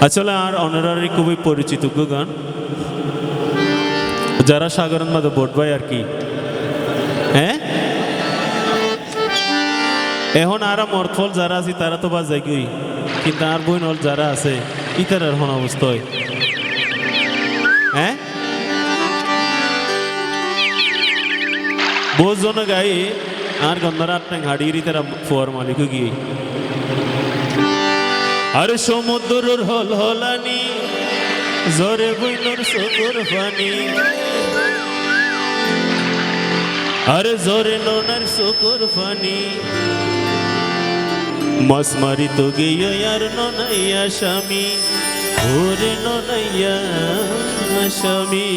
আসলে আর অনারারি খুবই পরিচিত গান যারা সাগরের মধ্যে বটবাই আর কি। হ্যাঁ, এখন আর মরফল যারা আছে তারা তো বাজাই গই, কিন্তু আর বই নল যারা আছে ইতার হন অবস্থায়। হ্যাঁ, বহুত জন গাই আর গন্ধারা আটটা হাড়িয়ে তারা ফোয়ার মালিক গিয়ে। আরে সমুদ্রর হল হলানি জরে বইনর চকুর পানি, আরে জরে ননার চকুর পানি মাছ মারি তো গিয়ে আর ননাইয়া স্বামী, ওরে ননাইয়া স্বামী।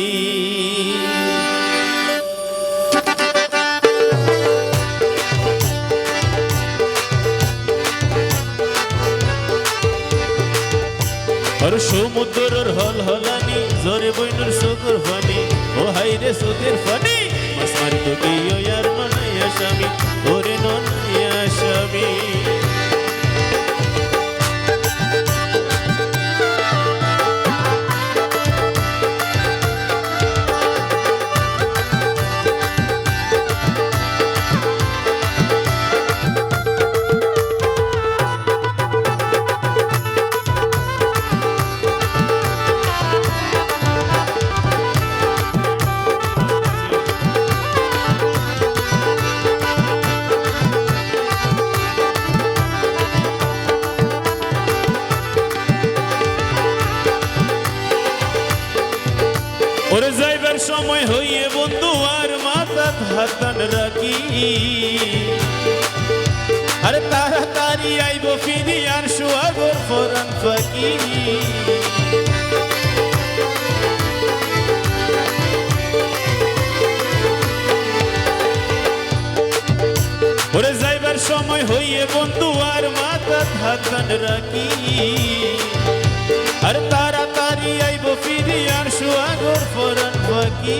আর সমুদ্রের হল হলানি জরে বইনর চকুর পানি, ও হাইরে চোখের পানি মাছ মারি তো গিয়ে আর ননাইয়া স্বামী, ওরে ননাইয়া স্বামী। ওরে যাইবার সময় হইয়ে বন্ধু আর মাথা হাতান রাখি, আরে তাড়াতাড়ি আইব ফিরি আর সোয়াগর ফরান ফাঁকি। ওরে যাইবার সময় হইয়ে বন্ধু আর মাথা হাতান রাখি, আরে তাড়াতাড়ি আইব ফিরি আর সোয়াগর ফরান ফাঁকি।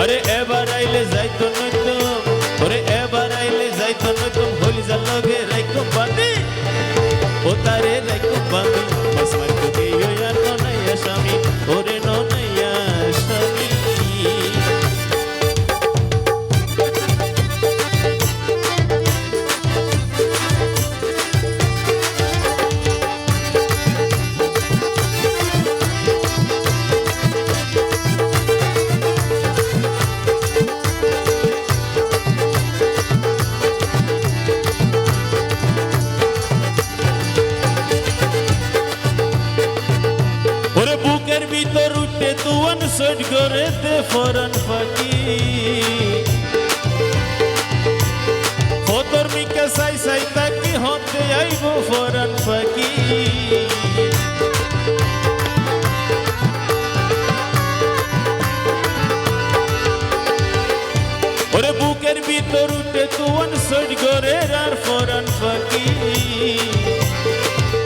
আরে এবার আইলে যাইতো নইতো, ওরে এবার আইলে যাইতো নইতো হলি যার লগে রাইকো পানি, ও তারে রাইকো পানি মাছ মারিতো গিয়ে আর ননাইয়া স্বামী, ওরে ননাইয়া স্বামী। বুকের ভিতর উঠে তুয়ান সইড করে দে ফরান ফাঁকি, ফতর মিকে সাই সাই তাকি হতে আইব ফরান ফাঁকি। ওরে বুকের ভিতর উঠে তুয়ান সইড করে আর ফরান ফাঁকি,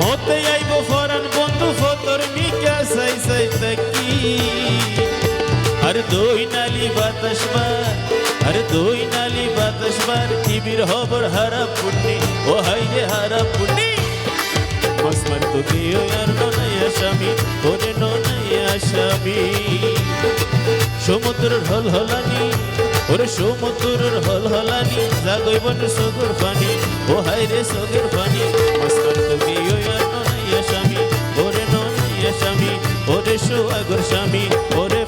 হতে আইব ফরান বন্ধু ফতর মিকা সাই সাই তাকি। আরে দই নালি বাতাস বার, আরে দই নালি বাতাস বার টিবির হবর হারা পুণ্যি, ও হাইরে হারা পুণ্যি মাছ মারতো গিয়ে আর ননাইয়া স্বামী, ওরে ননাইয়া স্বামী। সমুদ্রের হল হলানি, ওরে সমুদ্রের হল হলানি জাগইবন চোখের পানি, ও হাইরে চোখের পানি মাছ মারতো গিয়ে আর ননাইয়া স্বামী, ওরে ননাইয়া স্বামী, ওরে সোয়াগর স্বামী, ওরে